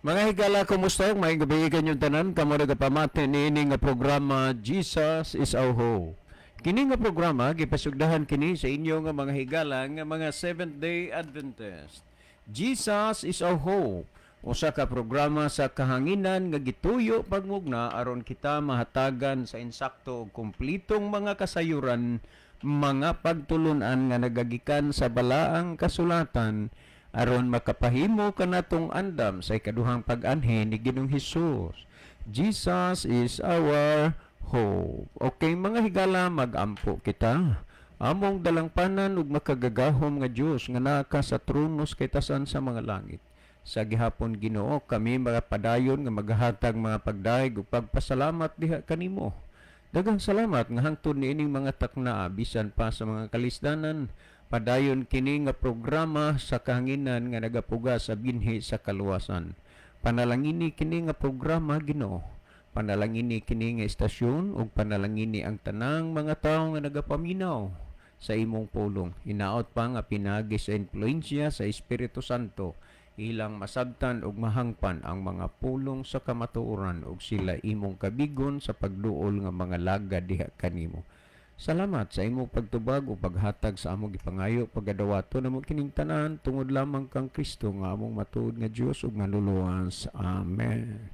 Mga higala, kumusta? May gabi kanyong tanan. Kamo nagapamati ni ini nga programa Jesus is our hope. Kini nga programa gipasugdahan kini sa inyo nga mga higala nga mga Seventh-day Adventist. Jesus is our hope. Usa ka programa sa kahanginan nga gituyo pagmugna aron kita mahatagan sa insakto ug kumplitong mga kasayuran, mga pagtulunan nga nagagikan sa balaang kasulatan aron makapahimo kanatong andam sa ikaduhang pag-anhi ni Ginoong Hesus. Jesus is our hope. Okay mga higala, magampo kita. Among dalangpanan ug makagagahom nga Dios nga naka sa tronos kay tasan sa mga langit. Sa gihapon Ginoo, kami mga padayon nga maghatag mga pagdaig ug pagpasalamat diha kanimo. Daghang salamat nga hangtod niining mga takna bisan pa sa mga kalisdanan. Padayon kini nga programa sa kahanginan nga nagapuga sa binhi sa kaluwasan. Panalangini kini nga programa Ginoo. Panalangini kini nga estasyon ug panalangini ang tanang mga tawo nga nagapaminaw sa imong pulong. Hinaot pa nga pinagi sa influensya sa Espiritu Santo ilang masabtan ug mahangpan ang mga pulong sa kamatuoran ug sila imong kabigon sa pagduol nga mga laga diha kanimo. Salamat sa imong pagtubag o paghatag sa among gipangayo pagadawato namo kining tanan tungod lamang kang Kristo nga among matuod nga Dios ug manluluwas. Amen.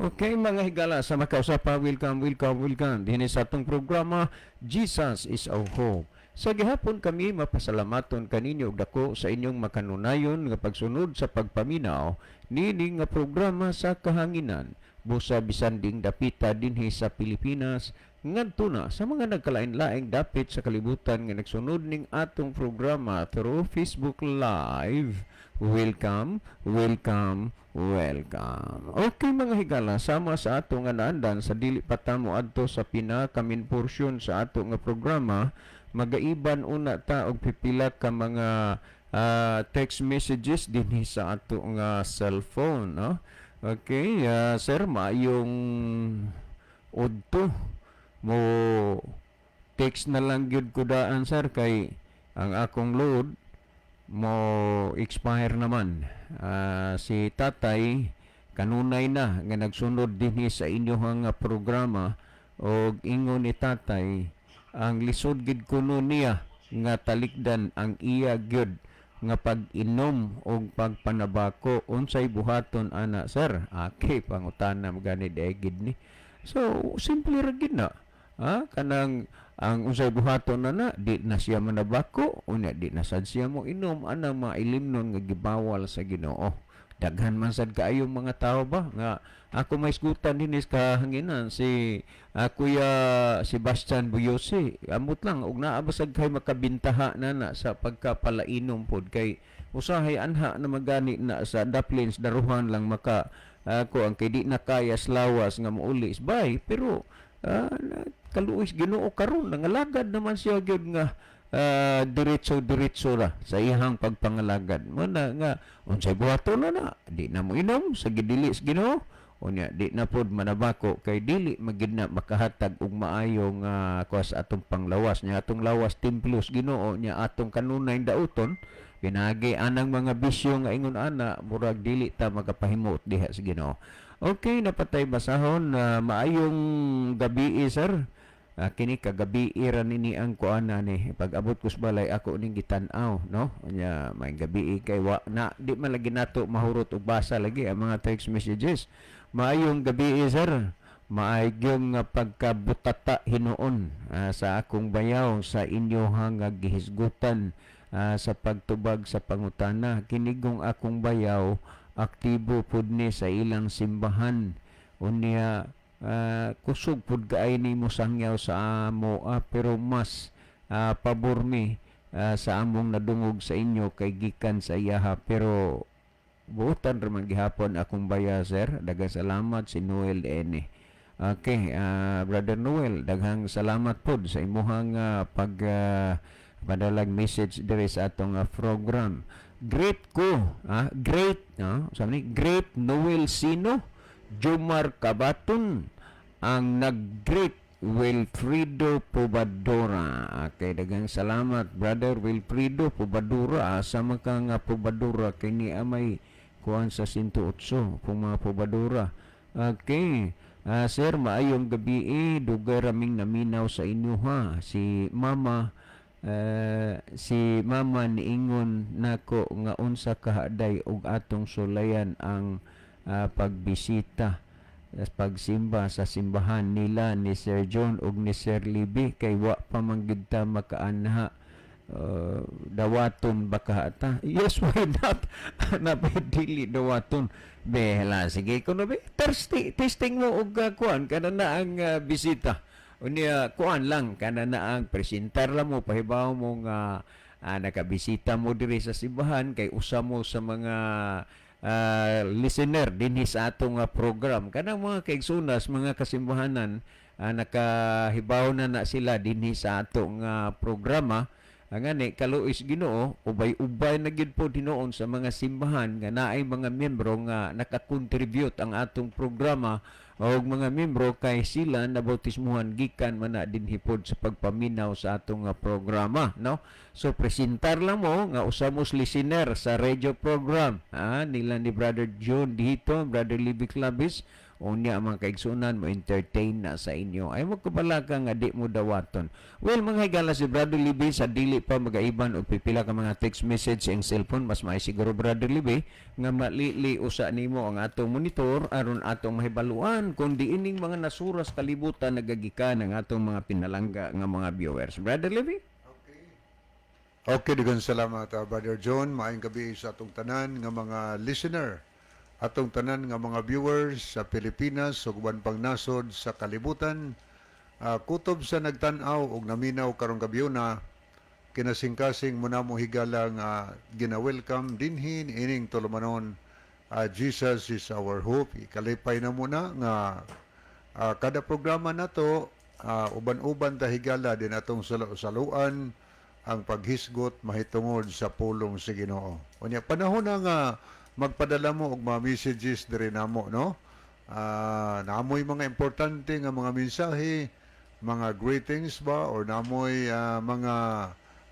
Okay mga higala, sa makausapa, welcome dinhi sa atong programa Jesus is our hope. Sa gihapon kami mapasalamaton kaninyo og dako sa inyong makanunayon nga pagsunod sa pagpaminaw nini nga programa sa kahanginan busa bisan ding dapita dinhi sa Pilipinas ngadto na sa mga nagkalain-laing dapit sa kalibutan nga nagsunod ning atong programa through Facebook Live. Welcome. Okay mga higala, sama sa ato nga naandan sa dili patamo adto sa pinakamin porsyon sa ato nga programa, magaiban una ta og pipila ka mga text messages dinhi sa ato nga cellphone, no? Okay, sir, maayong udto mo text na lang gyud ko daan sir kay ang akong load mo expire naman. Si tatay kanunay na nga nagsunod dinhi sa inyong programa og ingon ni tatay ang lisod gid kuno niya nga talikdan ang iya gyud nga pag-inom og pagpanabako. Unsay buhaton ana sir? Okay, pangutana magani daigid ni. So simple ra gid na. Kanang ang unsay buhaton na di na siya manabako unya di na sad siya mo inom ana mailimnon nga gibawal sa Ginoo. Daghan man sad kaayo mga tao ba nga ako may isgutan din is kahanginan si Kuya Sebastian Buyosi. Amot lang og naa basag kay makabintaha na sa pagkapalainom pod kay usahay anha na magani na sa daplins daruhan lang maka ako ang kay di na kaya slawas nga muulis bay pero kaluoy Ginoo karon nangalagad naman siya gyud nga diretso ra sa iyang pagpangalagad mo na nga unsay buhaton na di na mo inom sa gidili sa Ginoo unya di na pod manabako kay dili magid na makahatag og maayong kuwas atong panglawas nya atong lawas templos Ginoo nya atong kanunay dauton pinagi anang mga bisyo nga ingon ana murag dili ta magapahimo diha sa Ginoo. Okay, napatay basahon na maayong gabi sir. Kini kagabi ira nini ang kuana ni pag-abot ko sa balay ako ning gitan-aw no nya may gabi kay wa na di man lagi nato mahurot og basa lagi ang mga text messages. Maayong gabi sir. Maayong pagkabutata hinuon sa akong bayaw sa inyo nga gihisgutan sa pagtubag sa pangutana. Kinigong akong bayaw aktibo pud ni sa ilang simbahan unya kusog pud kaay nimo sangyaw sa amo pero mas pabor mi sa among nadungog sa inyo kay gikan sa iyaha pero buotan ra man gihapon akong baya sir. Daghang salamat si Noel N. Okay, Brother Noel, daghang salamat pod sa imuhang padalag message diri sa atong program. Great ko, great, great Noel Sino, Jomar Cabaton, ang nag-great Wilfredo Pobadora. Okay, daghang salamat Brother Wilfredo Pobadora. Asa man ka nga Pobadora kay ni amay kuan sa 108 kung mga pobadora. Okay. Sir, maayong gabi dugay raming naminaw sa inyo ha. Si Mama niingon nako nga unsa kahaday og atong sulayan ang pagbisita pagsimba sa simbahan nila ni Sir John ug ni Sir Libby kay wa pa man gid ta makaanha dawaton baka ata. Yes, why not? Napidili dawaton. Behla, sige ko na be. Testing mo og kuan kana na ang bisita. Unya kuan lang kana na ang presentar lang mo pahibaw mo nga nakabisita mo diri sa simbahan kay usa mo sa mga listener dinhi sa atong program. Kanang mga kaigsunas, mga kasimbahanan, nakahibaw na sila dinhi sa atong programa. Ngani kaluis Ginoo, ubay-ubay na gid po dinoon sa mga simbahan nga naay mga miyembro nga naka-contribute ang atong programa og mga miyembro kay sila nabautismuhan gikan man na dinhi pod sa pagpaminaw sa atong programa, no? So presentar lang mo nga usamos listener sa radio program nila ni Brother John dito, Brother Libby Clavis, unya ang mga kaigsunan mo entertain na sa inyo. Ay magkabala ka nga di mo dawaton. Well, mga higala si Brother Libby sa dili pa magaiban o pipila ka mga text message sa cellphone, mas may siguro Brother Libby nga malili usa nimo ang atong monitor aron atong mahibaluan kung di ining mga nasuras kalibutan nagagikan ang atong mga pinalangga nga mga viewers. Brother Libby? Okay, daghang salamat Brother John. Maayong gabi sa atong tanan nga mga listener, atong tanan nga mga viewers sa Pilipinas ug uban pang nasod sa kalibutan. Kutob sa nagtan-aw ug naminaw karong gabyona, kinasingkasing muna mo higala nga gina-welcome dinhi ining tulumanon. Jesus is our hope. Ikalipay na muna nga kada programa nato uban-uban ta higala din atong saluan ang paghisgot mahitungod sa pulong sa Ginoo. Unya panahon na nga magpadala mo og mga messages diri namo, no? Naamoy mga importante nga mga mensahe, mga greetings ba or naamoy mga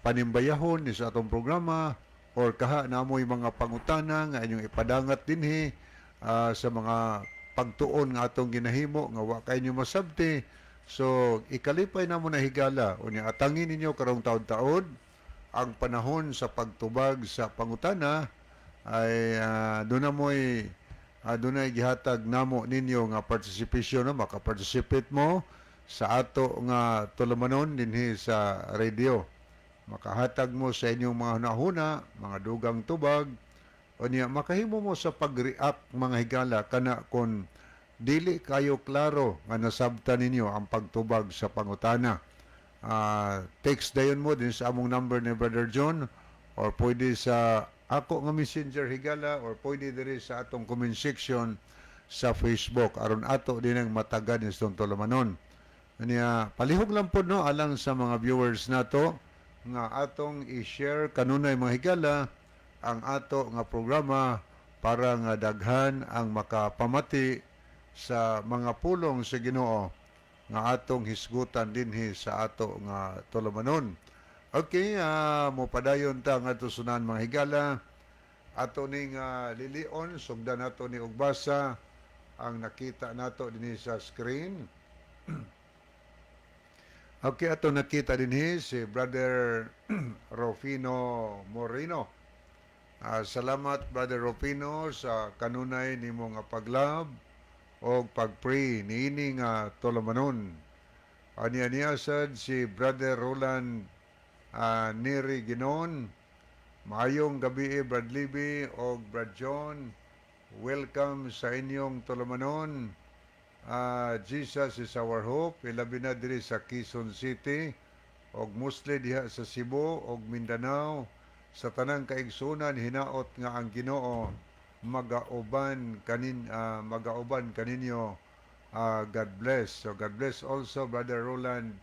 panimbayahon ni sa atong programa or kaha naamoy mga pangutana nga inyong ipadangat dinhi sa mga pagtuon nga atong ginahimo nga wa kay inyo masabti. So, ikalipay na mo na higala. Unya, atangin ninyo karong taon-taon ang panahon sa pagtubag sa pangutana ay doon na gihatag namo ninyo nga participation na makaparticipate mo sa ato nga tulumanon dinhi sa radio. Makahatag mo sa inyong mga hunahuna, mga dugang tubag, unya makahimo mo sa pag-react mga higala kana kon dili kayo klaro nga nasabtan ninyo ang pagtubag sa pangutana. Text dayon mo din sa among number ni Brother John or pwede sa ako nga messenger higala or pwede diri sa atong comment section sa Facebook aron ato din ang matagan sa tulumanon. Niya palihog lang po no alang sa mga viewers nato nga atong i-share kanunay mga higala ang ato nga programa para nga daghan ang makapamati sa mga pulong sa Ginoo nga atong hisgutan dinhi sa ato nga tulumanon. Okay, mo padayon ta nga sunan mga higala ato ning lilion sugdan nato ni ugbasa ang nakita nato dinhi sa screen. Okay, ato nakita dinhi si Brother Rufino Moreno. Salamat Brother Rufino sa kanunay nimo nga paglab o pag-pray niini nga tulumanon. Aniya sad si Brother Roland Neri Ginon. Maayong gabi Brad Libby o Brad John. Welcome sa inyong tulumanon. Jesus is our hope. Ilabi na diri sa Quezon City og mostly diha sa Cebu og Mindanao. Sa tanang kaigsunan hinaot nga ang Ginoo magauban kaninyo. God bless. So God bless also Brother Roland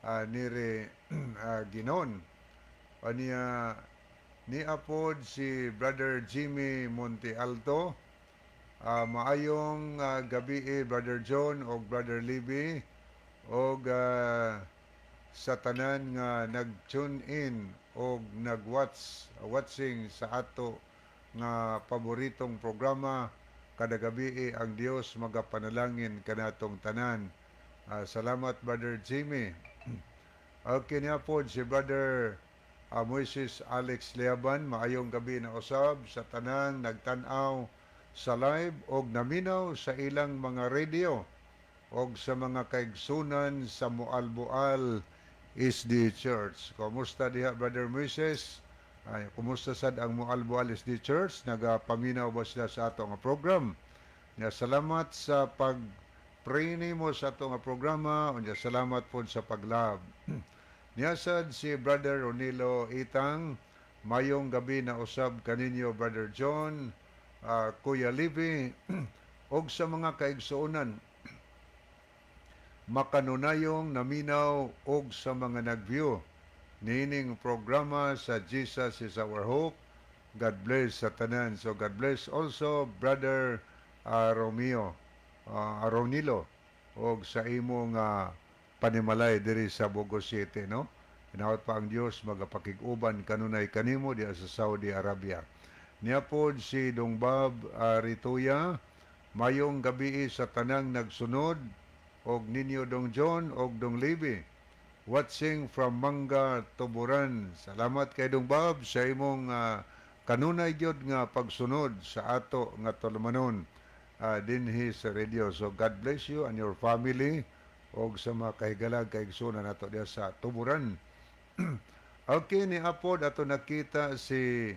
Nire Ginon. Ni apod si Brother Jimmy Monte Alto. Maayong gabi Brother John o Brother Libby o sa tanan nga nag-tune in o nag-watching sa ato nga paboritong programa kada gabi ang Dios magapanalangin kanatong tanan. Salamat Brother Jimmy. Okay niya po si Brother Moises Alex Leaban, maayong gabi na usab sa tanang nagtanaw sa live og naminaw sa ilang mga radio og sa mga kaigsunan sa Mualbual SD Church. Kumusta diha Brother Moises? Kumusta sad ang Mualbual SD Church? Nagapaminaw ba sila sa ato nga program? Salamat sa pag-pray nimo sa ato nga programa. Unya salamat po sa paglab. Niyasad si Brother Ronilo Itang, mayong gabi na usab kaninyo Brother John, Kuya Libby, og sa mga kaigsuonan makanunayong naminaw og sa mga nagview niining programa sa Jesus is Our Hope. God bless sa tanan. So God bless also Brother Ronilo og sa imong panimalay diri sa Bogo City, no? Inawat pa ang Dios magapakig-uban kanunay kanimo diha sa Saudi Arabia. Niya pod si Dongbab Rituya, mayong gabi sa tanang nagsunod og ninyo Dong John og Dong Libby. Watching from Manga, Tuburan. Salamat kay Dongbab sa imong kanunay gyud nga pagsunod sa ato nga tulumanon dinhi sa radio. So God bless you and your family og sa mga kahigalag kaigsunan nato diya sa Tuburan. Okay, ni apod ato nakita si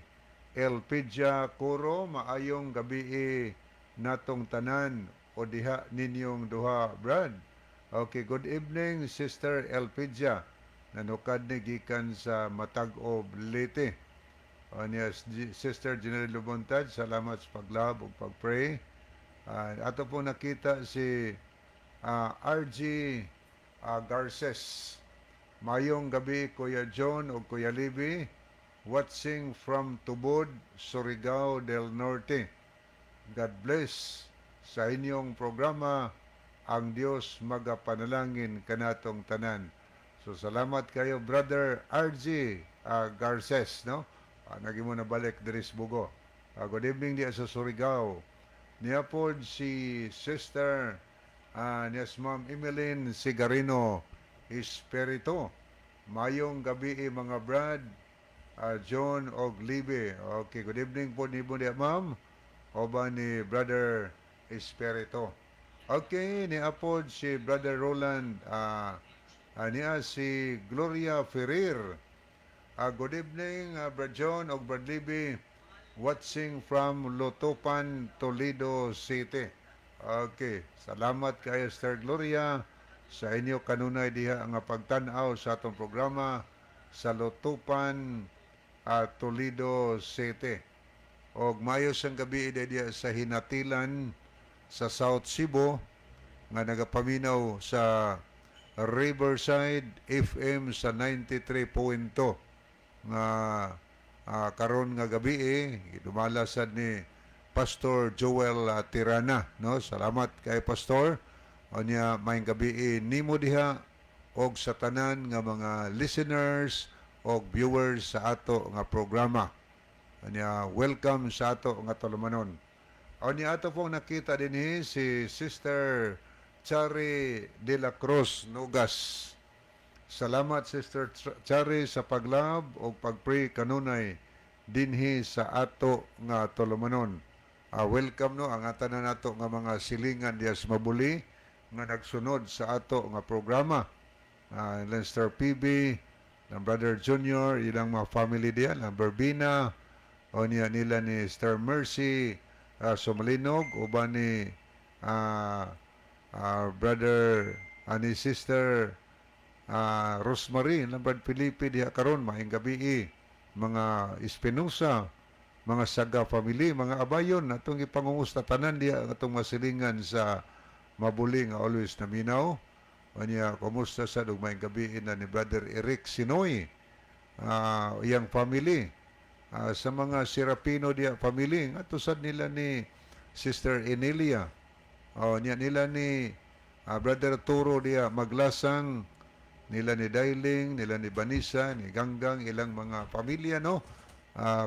Elpidia Coro, maayong gabi natong tanan o diha ninyong duha Brad. Okay, good evening Sister Elpidia. Nanukad ni gikan sa Matag-o Leyte. Niya Sister General Lubontad, salamat sa paglab ug pagpray. Ato po nakita si RG Garces. Mayong gabi Kuya John o Kuya Libby, watching from Tubod, Surigao del Norte. God bless sa inyong programa. Ang Dios magapanalangin kanatong tanan. So salamat kayo Brother RG Garces, no? Nagimo na balik diri sa Bugo. Good evening diya sa Surigao. Niya pod si Sister yes, Ma'am Emeline Sigarino Espirito. Mayong gabi mga Brad, John og Libby. Okay, good evening po ni Ma'am. Oba ni Brother Espirito. Okay, ni apod si Brother Roland, niya si Gloria Ferrer. Good evening, Brad John og Brad Libby. Watching from Lutupan, Toledo City. Okay, salamat kay Sister Gloria sa inyo kanunay diha ang pagtan-aw sa atong programa sa Lutupan, Toledo City. Og mayo sang gabi diha sa Hinatilan sa South Cebu nga nagapaminaw sa Riverside FM sa 93.2 nga karon nga gabi dumalasad ni Pastor Joel Tirana, no? Salamat kay Pastor. Onya maayong gabi nimo diha og sa tanan nga mga listeners og viewers sa ato nga programa. Onya welcome sa ato nga tulumanon. Onya ato pong nakita dinhi si Sister Chari de la Cruz Nugas. Salamat Sister Chari sa paglab o pagpray kanunay dinhi sa ato nga tulumanon. Welcome no ang tanan nato nga mga silingan diya sa Mabuli nga nagsunod sa ato nga programa. Lester PB, ng Brother Junior, ilang mga family diya, ng Berbina, o niya nila ni Sister Mercy Somalinog, uban ni Brother ni Sister Rosemary, ng Brad Felipe diya karon maayong gabi mga Espinosa, mga Saga family, mga abayon atong ipangungusta tanan diya atong masilingan sa Mabuli nga always naminaw. Kanya kumusta sa dugmayng gabi na ni Brother Eric Sinoy, iyang family, sa mga Serapino diya family ato sad nila ni Sister Enelia, niya nila ni Brother Turo diya Maglasang, nila ni Dailing, nila ni Banisa, ni Ganggang, ilang mga pamilya, no?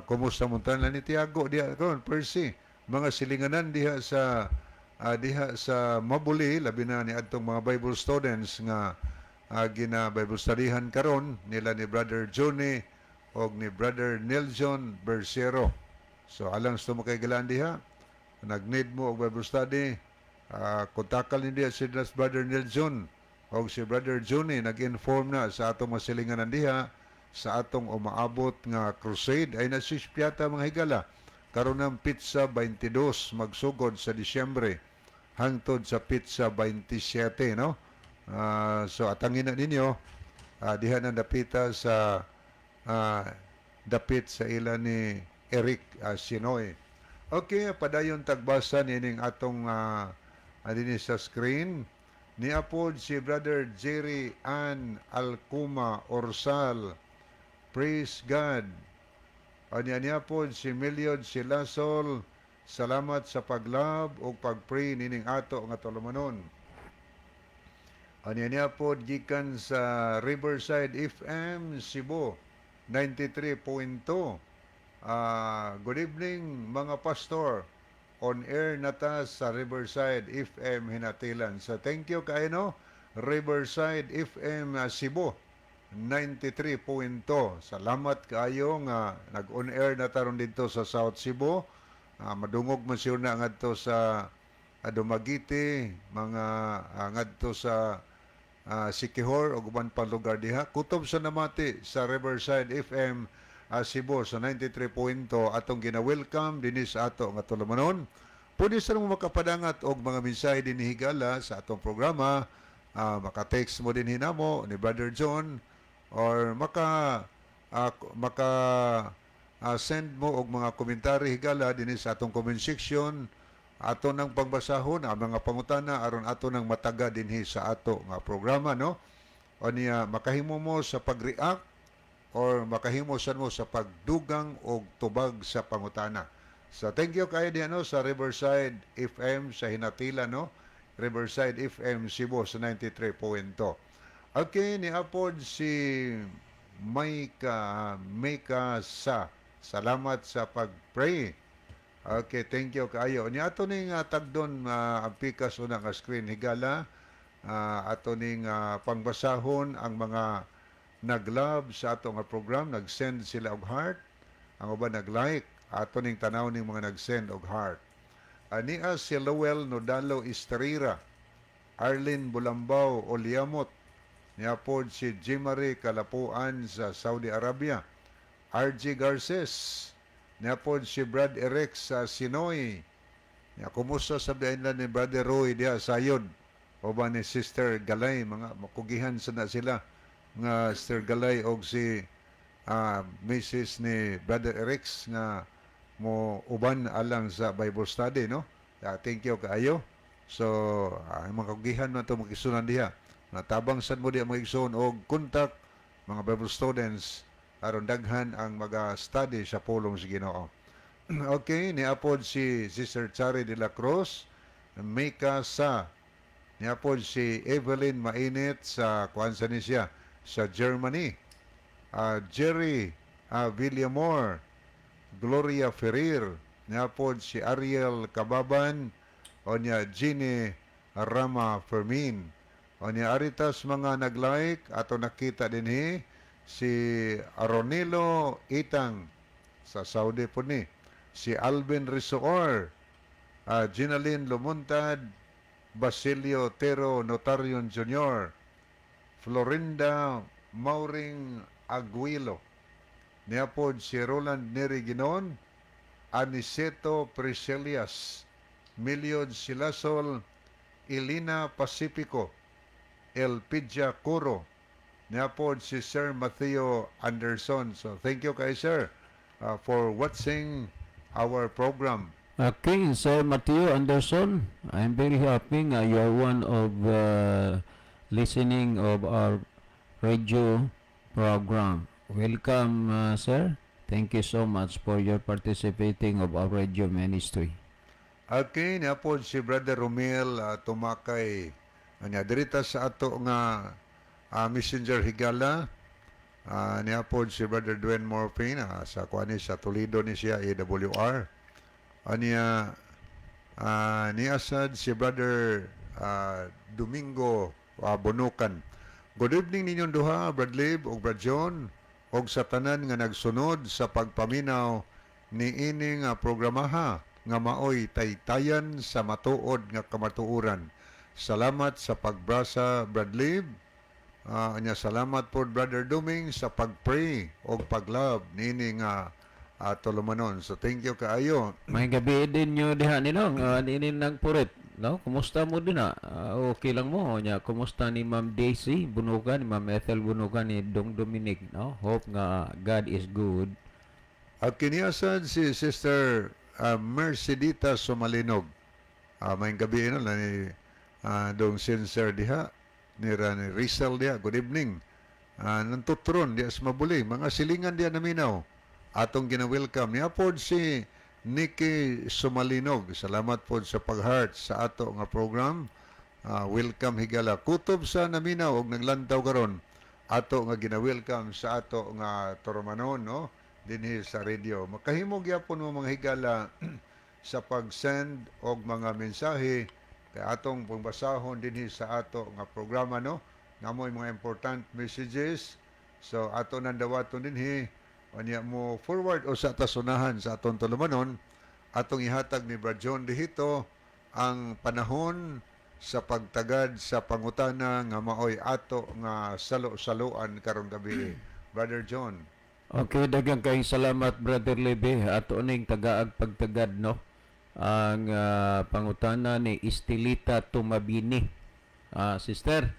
kumusta mo tanan ni Tiago diha karon Percy mga silinganan diha sa Mabuli labi na ni adtong mga Bible students nga gina Bible studyhan karon nila ni Brother Johnny og ni Brother Nelson Bersero. So alang sa mga kaigalaan diha nag-need mo og Bible study, kontakal ni diha si Brother Nelson og si Brother Johnny nag-inform na sa atong mga silinganan diha sa atong umaabot nga crusade ay nasispyata mga higala karon ng pizza 22 magsugod sa Disyembre hangtod sa pizza 27 no. So atangin na ninyo diha na dapita sa dapit sa ila ni Eric Sinoy. Okay, padayon tagbasa nining atong dinhi sa screen. Niapod si Brother Jerry Ann Alcuma Orsal. Praise God. Niya po si Miliod Silasol. Salamat sa paglab o pagpray nining ato nga tulumanon. Niya po gikan sa Riverside FM Cebu 93.2. Good evening mga pastor. On air na ta sa Riverside FM Hinatilan. So thank you kayo no. Riverside FM Cebu 93.2. Salamat kayo nga nag-on air na taron dito sa South Cebu. Madungog man siya na ngadto sa Dumaguete, mga ngadto sa Siquijor o guban pang lugar diha. Kutob sa namati sa Riverside FM Cebu sa 93.2 atong gina-welcome dinhi sa ato nga tulumanon. Pwede sa mo makapadangat og mga mensahe dinhi higala sa atong programa. Maka-text mo din hinamo ni Brother John or send mo og mga komentary higala dinhi sa atong comment section ato nang pagbasahon ang mga pangutana aron ato nang mataga dinhi sa ato nga programa no. O niya makahimo mo sa pag-react or makahimo sad mo sa pagdugang og tubag sa pangutana. So thank you kayo diyan no sa Riverside FM sa Hinatila no. Riverside FM Cebu sa 93.2. Okay, niapod si Mika sa. Salamat sa pag-pray. Okay, thank you kaayo. Ni ato ning tagdon ang pikas una nga screen higala. Ato ning pangbasahon ang mga nag-love sa ato nga program, nag-send sila og heart. Ang uban nag-like, ato ning tanaw ning mga nag-send og heart. Ania si Lowell Nodalo Estrira, Arlene Bulambao Oliamot, niapod si Jimari Kalapuan sa Saudi Arabia, RG Garces, niapod si Brad Erex sa Sinoy, kumusta sa biyahin ni Brother Roy diya sayod, o ba ni Sister Galay, mga makugihan sana sila, nga Sister Galay o si Mrs. ni Brother Erex nga mo uban alang sa Bible study no. Thank you kaayo. So mga kagihan man to magisunan diha. Natabang sad mo diha magigsoon og contact mga Bible students aron daghan ang maga-study sa pulong sa Ginoo. Okay, niapod si Sister Chari de la Cruz, Mika sa. Niapod si Evelyn Mainit sa kuansa ni siya sa Germany. Jerry Villamor, Gloria Ferrer, niapod si Ariel Kababan, o niya Ginny Rama Fermin. O niya aritas mga nag-like, ato nakita din si Aronilo Itang sa Saudi po ni. Si Alvin Risoor, Ginalyn Lumuntad, Basilio Tero Notarion Jr., Florinda Mauring Aguilo, niapod si Roland Neri Ginon, Aniceto Priscelias, Miliod Silasol, Elina Pacifico, Elpidia Curo, niapod si Sir Mateo Anderson. So thank you kay Sir for watching our program. Okay, Sir Mateo Anderson, I'm very happy nga you are one of listening of our radio program. Welcome, sir. Thank you so much for your participating of our radio ministry. Okay, niapod si Brother Romel Tumakay. Dirita sa ato nga messenger higala. Niapod si Brother Dwayne Morphine sa kuani sa Toledo ni siya AWR. Aniya niasad si Brother Domingo Bonucan. Good evening ninyong duha, Brad Lib ug Brad John, og sa tanan nga nagsunod sa pagpaminaw ni ining programaha nga maoy taytayan sa matuod nga kamatuoran. Salamat sa pagbrasa, Brad Lib. Salamat po Brother Duming sa pagpray o paglove nini nga tulumanon. So thank you kaayo. May gabi din nyo diha ninong, ninin ng purit. No? Kumusta mo din okay lang mo. Nya, kumusta ni Ma'am Daisy Bunugan, ni Ma'am Ethel Bunugan, ni Dong Dominic. No? Hope nga God is good. At kiniasan si Sister Mercedita Somalinog. May gabi na ni Dong Sincere diha. Ni Rizal diha. Good evening. Nantutron diha sa mabuli. Mga silingan diha naminaw. Atong gina-welcome. Niya po si Nikki Sumalinog. Salamat po sa pag-heart sa ato nga program. Welcome higala. Kutob sa naminaw og naglantaw karon. Ato nga gina-welcome sa ato nga Toromanon, no? Dinhi sa radio. Makahimog yapon mo mga higala sa pag-send og mga mensahe kay atong pangbasahon dinhi sa ato nga programa, no? Namoy mga important messages. So ato nandawaton dinhi anya mo forward o sa tasunahan sa atong tulumanon atong ihatag ni Brad John dihito ang panahon sa pagtagad sa pangutana nga maoy ato nga salo-saloan karong gabi. Brother John. Okay, daghang kay salamat Brother Lebe. Ato ning tagaag pagtagad, no? Ang pangutana ni Estelita Tumabini. Sister,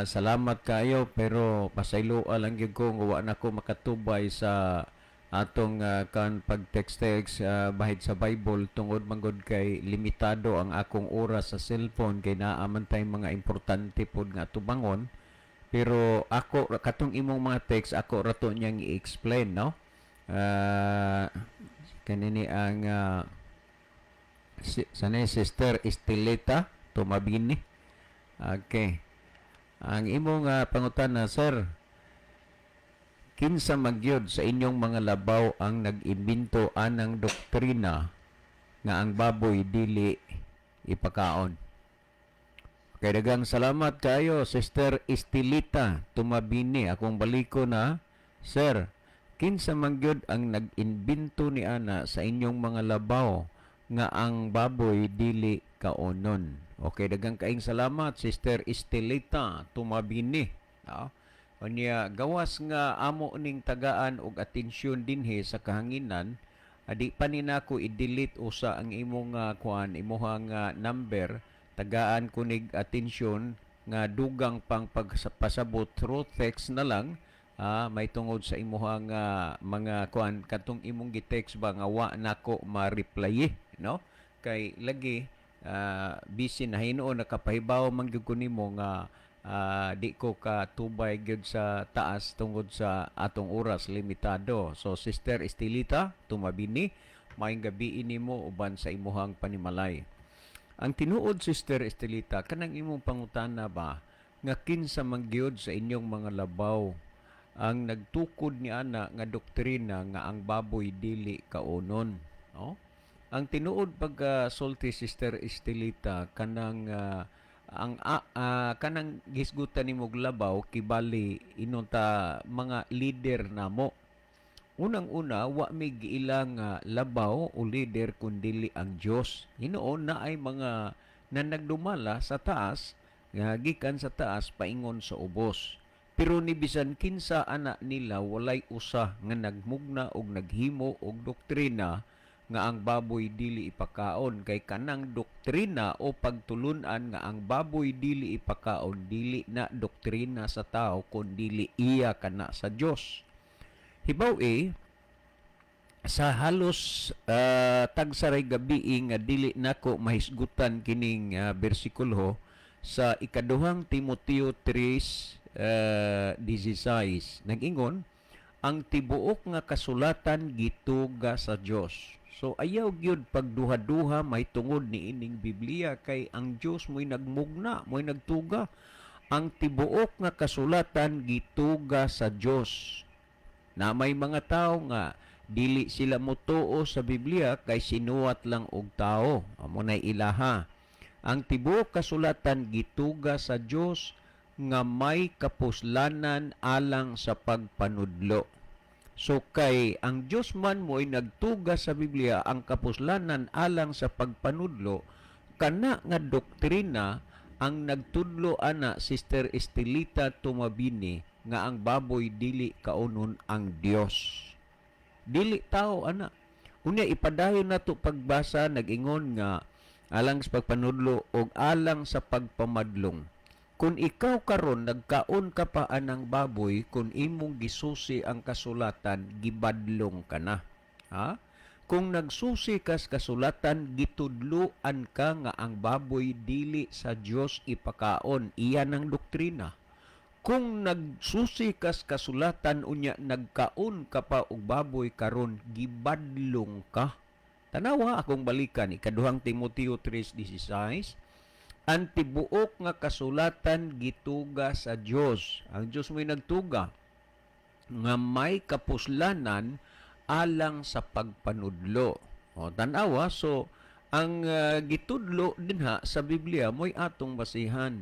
salamat kayo pero pasaylo lang gyud ko nga wa na ko makatubay sa atong kan pag-text bahid sa Bible tungod manggod kay limitado ang akong oras sa cellphone kay naa man tay mga importante pod nga tubangon. Pero ako katong imong mga text ako rato niyang i-explain, no? Kanini ang sanay Sister Estelita Tumabini. Okay. Ang imong pangutana, sir, kinsa magyod sa inyong mga labaw ang nag-imbento anang doktrina nga ang baboy dili ipakaon? Kay dagang salamat kayo, Sister Estelita Tumabini. Akong baliko na, sir, kinsa magyod ang nag-imbento ni ana sa inyong mga labaw nga ang baboy dili kaonon? Okay, dagang kaing salamat, Sister Estelita Tumabini. Unya gawas nga amo ning tagaan og atensyon dinhi sa kahanginan, adi pa ni nako i-delete usa ang imong kuan, imong number, tagaan kunig atensyon nga dugang pang pagpasabot through text na lang. May tungod sa imong mga kuan katong imong gi-text ba nga wa nako ma-reply, no? Kay lagi busy na hinuon nakapahibaw man gyud ko nimo nga di ko ka tubay gyud sa taas tungod sa atong oras limitado. So Sister Estelita Tumabini, maayong gabi nimo uban sa imuhang panimalay. Ang tinuod, Sister Estelita, kanang imong pangutana ba nga kinsa man gyud sa inyong mga labaw ang nagtukod ni ana nga doktrina nga ang baboy dili kaonon, no? Ang tinuod pagsulti, Sister Estelita, kanang kanang gisgutan nimo labaw kibali inunta mga leader namo. Unang-una, wa may giilang labaw o leader kundili ang Dios. Hinuon na ay mga nanagdumala sa taas, nga gikan sa taas paingon sa ubos. Pero ni bisan kinsa ana nila walay usa nga nagmugna og naghimo og doktrina nga ang baboy dili ipakaon. Kay kanang doktrina o pagtulunan nga ang baboy dili ipakaon dili na doktrina sa tao kundi iya kana sa Dios. Hibaw sa halos tagsaray gabi nga dili nako mahisgutan kining bersikulo sa ikaduhang Timoteo 3:16 nag-ingon, ang tibuok nga kasulatan gituga sa Dios. So ayaw gyud pagduha-duha may tungod ni ining Biblia kay ang Dios mo'y nagmugna, mo'y nagtuga. ang tibuok nga kasulatan gituga sa Dios. Na may mga tao nga dili sila motuo sa Biblia kay sinuwat lang og tao. Amo nay ilaha. Ang tibuok kasulatan gituga sa Dios nga may kapuslanan alang sa pagpanudlo. So kay ang Dios man mo'y nagtuga sa Biblia ang kapuslanan alang sa pagpanudlo, kana nga doktrina ang nagtudlo ana Sister Estelita Tumabini nga ang baboy dili kaunon ang Dios. Dili tao ana. Unya ipadayon nato pagbasa nag-ingon nga alang sa pagpanudlo o alang sa pagpamadlong. Kung ikaw karon nagkaon ka pa anang baboy, kung imong gisusi ang kasulatan, gibadlong ka na. Ha? Kung nagsusi kas kasulatan, gitudluan ka nga ang baboy dili sa Dios ipakaon. Iyan ang doktrina. Kung nagsusi kas kasulatan unya nagkaon ka pa og baboy karon, gibadlong ka. Tanawa akong balikan ikaduhang Timoteo 3:16. Ang tibuok nga kasulatan gituga sa Dios. Ang Dios mo'y nagtuga nga may kapuslanan alang sa pagpanudlo. O tanawa, so ang gitudlo dinha sa Biblia mo'y atong basihan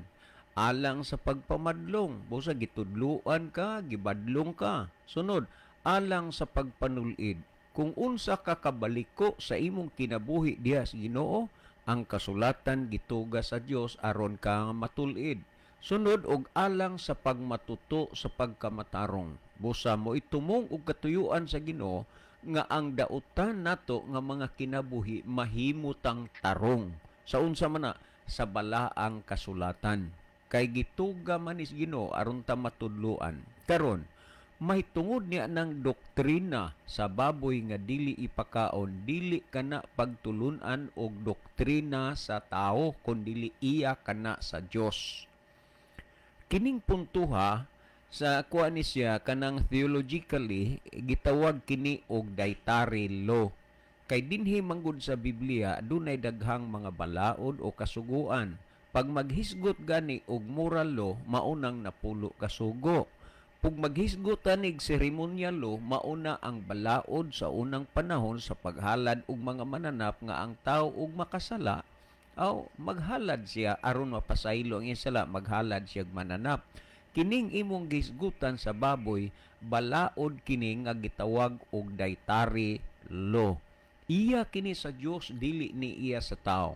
alang sa pagpamadlong. Busa gitudluan ka, gibadlong ka. Sunod, alang sa pagpanulid. Kung unsa ka kabaliko sa imong kinabuhi diha sa Ginoo, ang kasulatan gituga sa Dios aron ka matulid. Sunod og alang sa pagmatuto sa pagkamatarong. Busa mo itumong og katuyuan sa Ginoo nga ang dautan nato nga mga kinabuhi mahimutang tarong. Sa unsa man na sa balaang kasulatan. Kay gituga man is Ginoo aron ta matudluan. Karon may tungod niya ng doktrina sa baboy nga dili ipakaon, dili kana pagtulunan og doktrina sa tao, kundi iya kana sa Dios. Kining puntuha sa kuan ni siya kanang theologically gitawag kini og dietary law. Kay dinhi manggod sa Biblia dunay daghang mga balaod o kasuguan. Pag maghisgot gani og moral law, maunang napulo kasugo. Pag maghisgutan nig ceremonial law, mauna ang balaod sa unang panahon sa paghalad og mga mananap nga ang tao og makasala, aw maghalad siya aron mapasaylo ang sala, maghalad siya mananap. Kining imong gisgutan sa baboy, balaod kini nga gitawag og dietary law. Iya kini sa Dios, dili ni iya sa tao.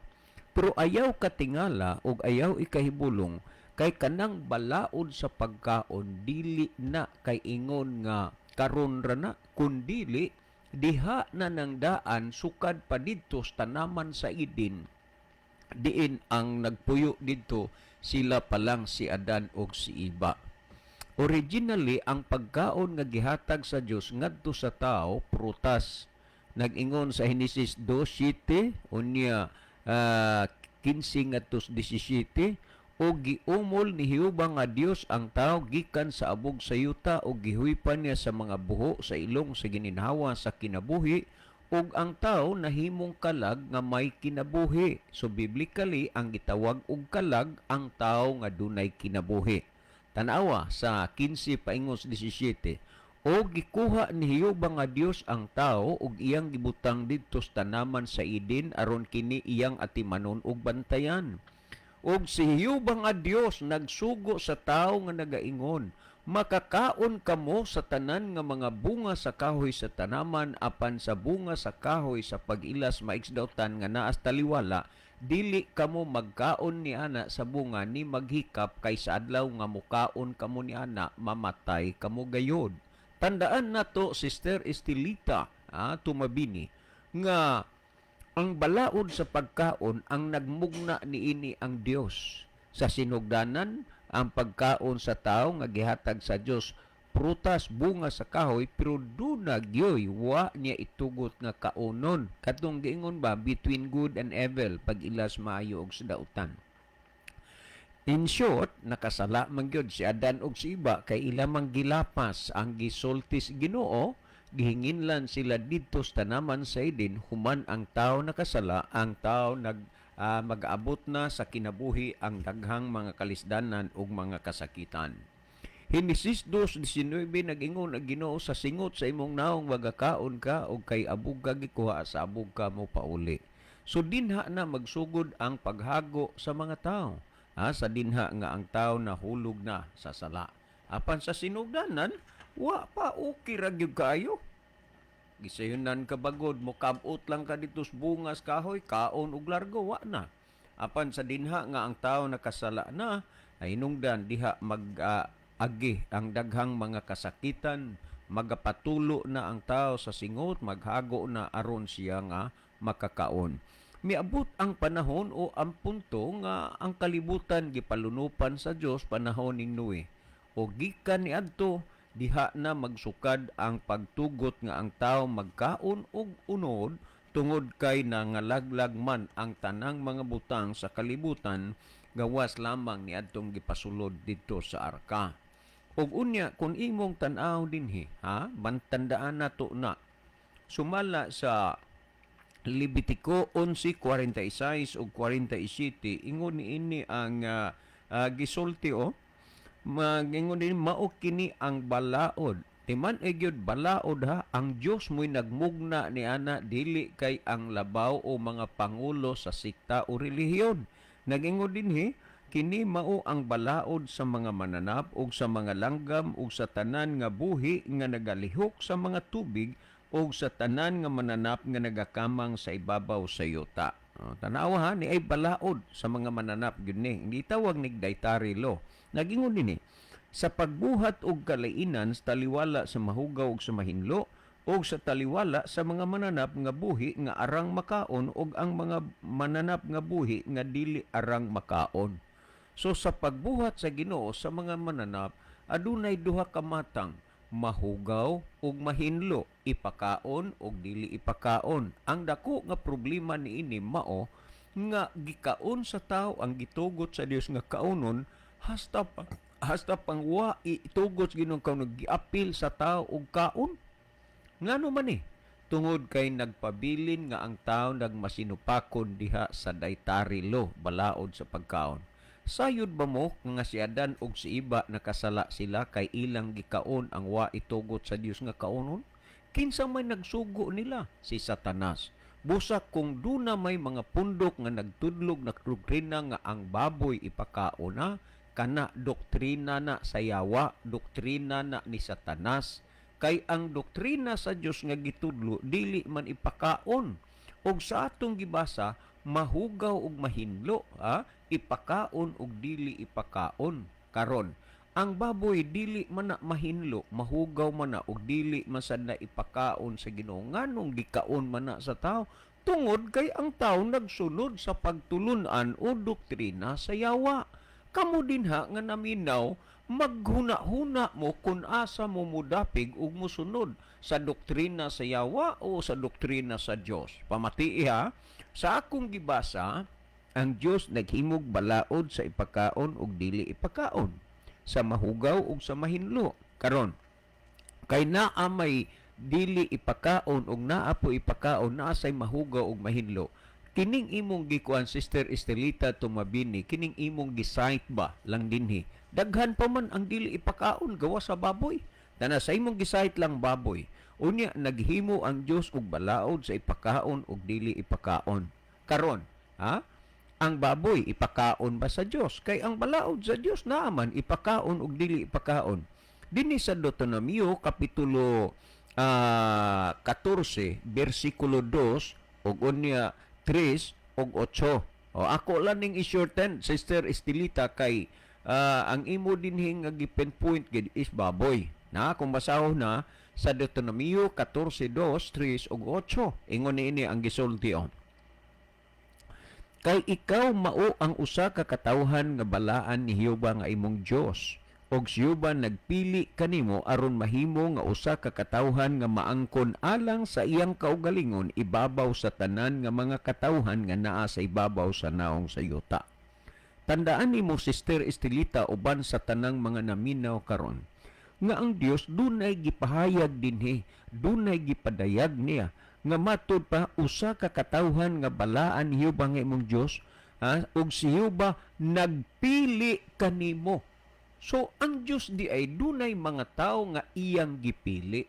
Pero ayaw katingala og ayaw ikahibulong kay kanang balaod sa pagkaon dili na kay ingon nga karon ra na kundili diha na nang daan sukad pa didto sa tanaman sa Eden diin ang nagpuyo didto sila pa lang si Adan ug si Eva. Originally ang pagkaon nga gihatag sa Dios ngadto sa tao prutas. Nag-ingon sa Genesis 2:7 unya 15 ngadto 17 o giumol ni Jehova nga Dios ang tao gikan sa abog sa yuta o gihuipan niya sa mga buho sa ilong sa gininhawa sa kinabuhi ug ang tao nahimong kalag nga may kinabuhi. So biblically ang gitawag og kalag ang tao nga dunay kinabuhi. Tanawa sa 15 paingos 17. O gikuha ni Jehova nga Dios ang tao ug iyang gibutang didto sa tanaman sa Eden aron kini iyang atimanon ug bantayan. Og si Jehova nga Dios nagsugo sa tao nga nagaingon, makakaon kamo sa tanan nga mga bunga sa kahoy sa tanaman apan sa bunga sa kahoy sa pag-ilas maiksdautan nga naas taliwala, dili kamo magkaon ni ana sa bunga ni maghikap kay sa adlaw nga mukaon kamo ni ana mamatay kamo gayod. Tandaan nato Sister Estelita Tumabini nga ang balaod sa pagkaon ang nagmugna niini ang Dios. Sa sinugdanan, ang pagkaon sa tao nga gihatag sa Dios prutas, bunga sa kahoy, pero duna gyoy wa niya itugot nga kaunon. Katong giingon ba between good and evil pag ilas maayo og sadautan. In short, nakasala man gyud si Adan og si Eva kay ila mang gilapas ang gisultis Ginoo. Gihinginlan sila didto sa tanaman sa Eden human ang tao nakasala, ang tao mag-abot na sa kinabuhi ang daghang mga kalisdanan ug mga kasakitan. Henesis 2:19 nag-ingon ang Ginoo sa singot sa imong naong magakaon ka o kay abog ka gikuha sa abog ka mo pauli. So dinha na magsugod ang paghago sa mga tao. Sa dinha nga ang tao nahulog na sa sala. Apan sa sinugdanan, wa pa okay ra gyud kaayo. Gisayunan ka bagod mo kabot lang ka dito sa bungas kahoy, kaon ug largo wa na. Apan sa dinha nga ang tao nakasala na, ay hinungdan diha agi ang daghang mga kasakitan, magapatulo na ang tao sa singot, maghago na aron siya nga makakaon. Miabot ang panahon o ang punto nga ang kalibutan gipalunupan sa Dios panahon ning Noe. O gikan niadto diha na magsukad ang pagtugot nga ang tao magkaon og unod tungod kay nangalaglag man ang tanang mga butang sa kalibutan gawas lamang niadtong gipasulod didto sa arka. Og unya kung imong tan-aw dinhi, bantandaan nato na sumala sa Levitico 11:46 ug 47 ingon niini ang gisulti magingon din mao kini ang balaod. Timan gyud balaod ang Dios mo'y nagmugna ni ana dili kay ang labaw o mga pangulo sa sikta o relihiyon. Nagingon dinhi kini mao ang balaod sa mga mananap ug sa mga langgam ug sa tanan nga buhi nga nagalihok sa mga tubig ug sa tanan nga mananap nga nagakamang sa ibabaw sa yuta. Tanawa ni ay balaod sa mga mananap gyud ni. Hindi tawag ni dietary law. Nagingon dinhi sa pagbuhat og kalainan sa taliwala sa mahugaw ug sa mahinlo o sa taliwala sa mga mananap nga buhi nga arang makaon ug ang mga mananap nga buhi nga dili arang makaon. So sa pagbuhat sa Ginoo sa mga mananap, adunay duha ka matang, mahugaw ug mahinlo, ipakaon ug dili ipakaon. Ang dako nga problema niini mao nga gikaon sa tao ang gitugot sa Dios nga kaunon hasta pang wa itugot Ginoo kaunon giapil sa tao og kaon. Ngano man ni? Tungod kay nagpabilin nga ang tao nagmasinupakon diha sa dietary law, balaod sa pagkaon. Sayod ba mo nga si Adan og si Iba nakasala sila kay ilang gikaon ang wa itugot sa Dios nga kaunon? Kinsa may nagsugo nila? Si Satanas. Busak kung duna may mga pundok nga nagtudlog na doktrina nga ang baboy ipakaon na, kana doktrina na sa yawa, doktrina na ni Satanas. Kay ang doktrina sa Dios nga gitudlo dili man ipakaon. Og sa atong gibasa, mahugaw ug mahinlo, ipakaon ug dili ipakaon. Karon, ang baboy dili man na mahinlo, mahugaw man na ug dili man sad na ipakaon sa Ginoo. Nganong gikaon man na sa tao? Tungod kay ang tao nagsunod sa pagtulunan o doktrina sa yawa. Kamo dinha nga naminaw, maghuna-huna mo kung asa mo mudapig ug mosunod sa doktrina sa yawa o sa doktrina sa Dios. Pamatii sa akong gibasa, ang Dios naghimog balaod sa ipakaon ug dili ipakaon, sa mahugaw ug sa mahinlo. Karon, kay naa may dili ipakaon ug naa po ipakaon, naa say mahugaw ug mahinlo. Kining imong gikuan Sister Estelita Tumabini, kining imong gisite ba lang dinhi? Daghan pa man ang dili ipakaon gawa sa baboy. Tana sa imong gisite lang baboy. Unya naghimo ang Dios og balaod sa ipakaon ug dili ipakaon. Karon, ang baboy ipakaon ba sa Dios? Kay ang balaod sa Dios naaman ipakaon ug dili ipakaon. Dinhi sa Deuteronomio kapitulo 14 bersikulo 2 ug unya 3 ug 8. Ako lang ning i-shorten, Sister Estelita, kay ang imo dinhi nga gipinpoint gid is baboy. Kung basahon na sa Deuteronomio 14:2, 3 ug 8, ingon niini ang gisulti kay ikaw mao ang usa ka katawhan nga balaan ni Jehova nga imong Dios. Og si Jehova nagpili kanimo aron mahimo nga usa ka katawhan nga maangkon alang sa iyang kaugalingon ibabaw sa tanan nga mga katawhan nga naa sa ibabaw sa naong sa yuta. Tandaan nimo, Sister Estelita, uban sa tanang mga naminaw karon, nga ang Dios dunay gipahayag dinhi, dunay gipadayag niya nga matud pa usa ka katawhan nga balaan ni Jehova nga imong Dios, ug si Jehova nagpili kanimo. So ang Dios di ay dunay mga tawo nga iyang gipili.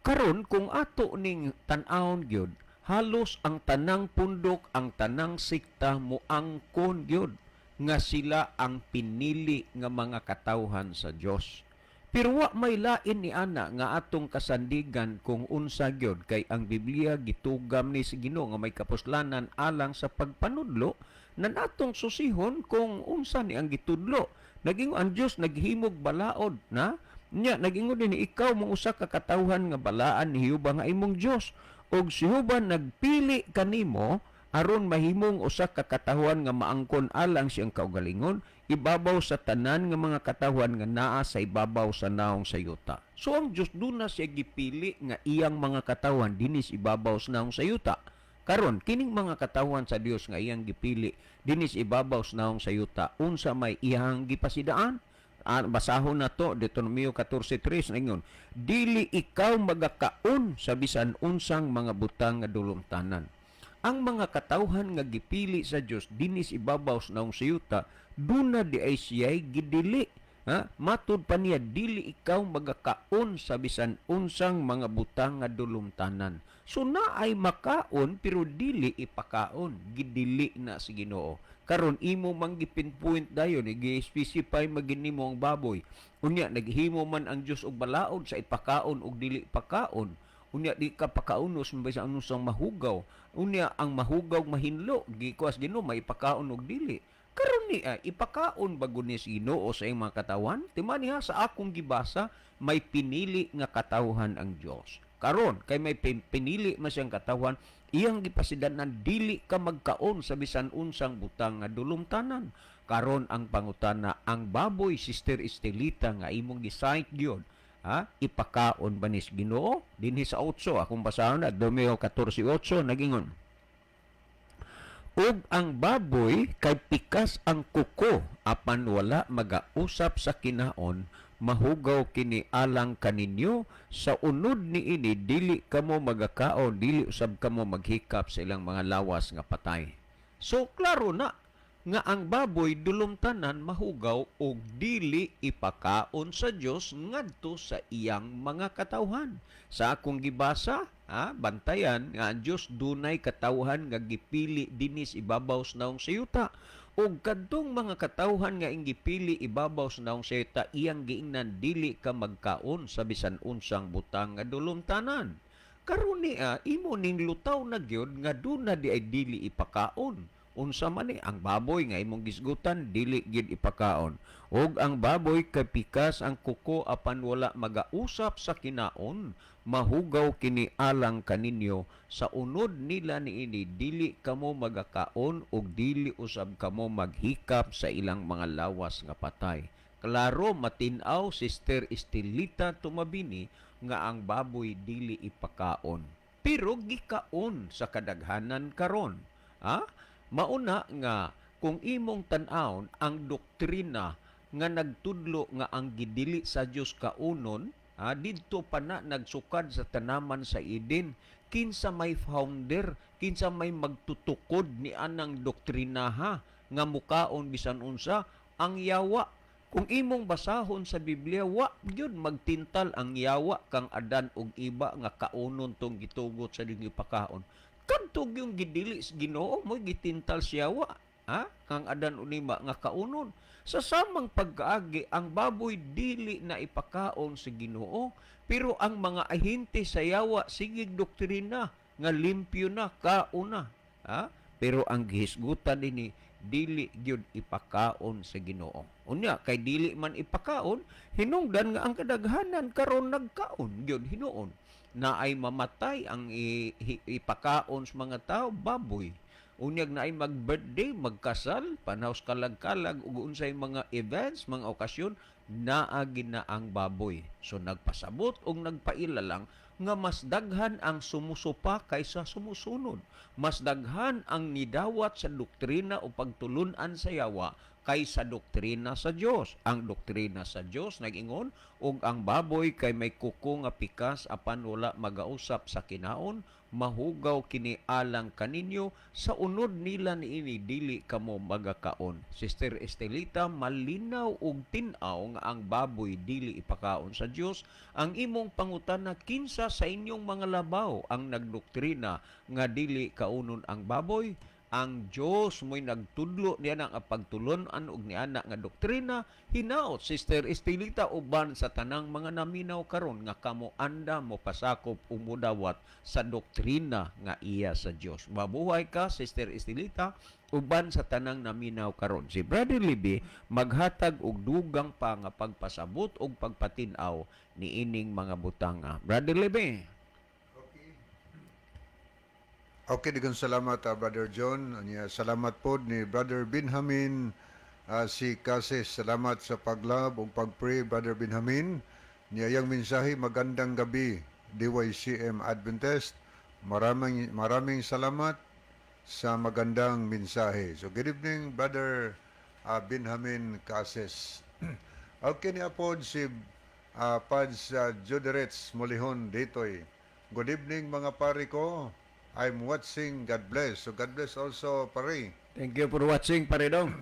Karon kung ato ning tan-awon gyud, halos ang tanang pundok, ang tanang sikta moangkon gyud nga sila ang pinili nga mga katawhan sa Dios. Pero wa may lain ni ana nga atong kasandigan kung unsa gyud kay ang Biblia gitugam ni si Ginoo nga may kapuslanan alang sa pagpanudlo na natong susihon kung unsa ni ang gitudlo. Naging ang Dios naghimog balaod na nya nagingod din ikaw mong usa ka katawhan nga balaan ni Jehova nga imong Dios, og si Jehova nagpili kanimo aron mahimong usa ka katawhan nga maangkon alang siyang kaugalingon ibabaw sa tanan nga mga katawhan nga naa sa ibabaw sa naong sayuta. So ang Dios duna siya gipili nga iyang mga katawhan dinis ibabaw sa naong sayuta. Karon kining mga katawhan sa Dios nga iyang gipili dinis ibabaw sa naong sayuta, unsa may iyang gipasidaan? Basahon na to Deuteronomio 14:3 ningon, dili ikaw magakaon sa bisan unsang mga butang nga dulumtanan. Ang mga katawhan nga gipili sa Dios dinis ibabaw sa naong sayuta, duna di ay siya'y gidili. Matud pa niya, dili ikaw magakaon sa bisan unsang mga butang nga dulumtanan. So na ay makaon pero dili ipakaon, gidili na si Ginoo. Karon imo manggipinpoint dayon, i-specify maginimo ang baboy. Unya naghimo man ang Dios og balaod sa ipakaon og dili pakaon. Unya di ka pakaunos sa anusang mahugaw. Unya ang mahugaw mahinlo gikuas Ginoo maipakaon og dili. Karon ni ipakaon bago ni Ginoo sa iyang mga katawan. Timaniha sa akong gibasa may pinili nga katawhan ang Dios. Karon kay may pinili man siyang katawhan, iyang gipasidanan dili ka magkaon sa bisan unsang butang nga dulumtanan. Karon ang pangutana, ang baboy Sister Estelita nga imong gisayt gyud, ipakaon ba ni Ginoo? Dinhi sa 8 akong basahon na Deuteronomio 14:8 nagingon, ug ang baboy kay pikas ang kuko apan wala magausap sa kinaon, mahugaw kini alang kaninyo, sa unod niini dili kamo magakaon, dili usab kamo maghikap sa ilang mga lawas nga patay. So klaro na nga ang baboy dulumtanan mahugaw og dili ipakaon sa Dios ngadto sa iyang mga katawhan. Sa akong gibasa, bantayan nga ang Dios dunay katawhan nga gipili dinis ibabaw sa naong sayuta. Og kadtong mga katawhan nga ing gipili ibabaw sa naong sayuta, iyang giingnan dili ka magkaon sa bisan unsang butang nga dulumtanan. Karon niya imo ning lutaw na gyud nga duna di ay dili ipakaon. Unsa man ni ang baboy nga imong gisgutan dili gid ipakaon, ug ang baboy kay pikas ang kuko apan wala magausap sa kinaon, mahugaw kini alang kaninyo, sa unod nila niini dili kamo magakaon ug dili usab kamo maghikap sa ilang mga lawas nga patay. Klaro matin-aw Sister Estelita Tumabini nga ang baboy dili ipakaon, pero gikaon sa kadaghanan karon. Mauna nga kung imong tan-awon ang doktrina nga nagtudlo nga ang gidili sa Dios kaunon, didto pa na nagsukad sa tanaman sa Eden, kinsa may founder, kinsa may magtutukod ni anang doktrinaha nga mukaon bisan unsa, ang Yawa. Kung imong basahon sa Biblia, wa gyud magtintal ang Yawa kang Adan ug iba nga kaunon tong gitugot sa dinhi pakaon. Kadtog yung gidili sa Ginoo mo gitintal siya kang Adan unima nga kaunon. Sa samang pagkaagi ang baboy dili na ipakaon sa Ginoo, pero ang mga ahente sa Yawa sigig doktrina nga limpyo na kauna. Pero ang gihisgutan dinhi dili gyud ipakaon sa Ginoo. Unya kay dili man ipakaon, hinungdan nga ang kadaghanan karon nagkaon gyud hinuon. Na ay mamatay ang ipakaon sa mga tao, baboy. Unyag na ay mag-birthday, magkasal, panahos kalag-kalag, ug unsay mga events, mga okasyon, naagi na ang baboy. So nagpasabot o nagpaila lang nga mas daghan ang sumusupa kaysa sumusunod. Mas daghan ang nidawat sa doktrina o pagtulunan sa Yawa kaysa doktrina sa Dios. Ang doktrina sa Dios nag-ingon ug ang baboy kay may kuko nga pikas apan wala magausap sa kinaon, mahugaw kini alang kaninyo, sa unod nila niini dili kamo magakaon. Sister Estelita, malinaw og tin-aw nga ang baboy dili ipakaon sa Dios. Ang imong pangutana, kinsa sa inyong mga labaw ang nagdoktrina nga dili kaunon ang baboy? Ang Dios mo'y nagtudlo niya na nga pagtulon-an og niana nga doktrina. Hinaot, Sister Estelita, uban sa tanang mga naminaw karon nga kamo anda mo pasakop umudawat sa doktrina nga iya sa Dios. Mabuhay ka, Sister Estelita, uban sa tanang naminaw karon. Si Brother Libby maghatag og dugang pa nga pagpasabot og pagpatin-aw niining mga butanga. Brother Libby. Okay, daghang salamat Brother John. Salamat po ni Brother Benjamin si Cases. Salamat sa paglab ug pagpray Brother Benjamin. Niyayang mensahe, magandang gabi DYCM Adventist. Maraming salamat sa magandang mensahe. So good evening Brother Benjamin Cases. Okay niya po si Pads Joderets Molihon ditoy. Good evening mga pari ko. I'm watching. God bless. So God bless also, pare. Thank you for watching, Paredong.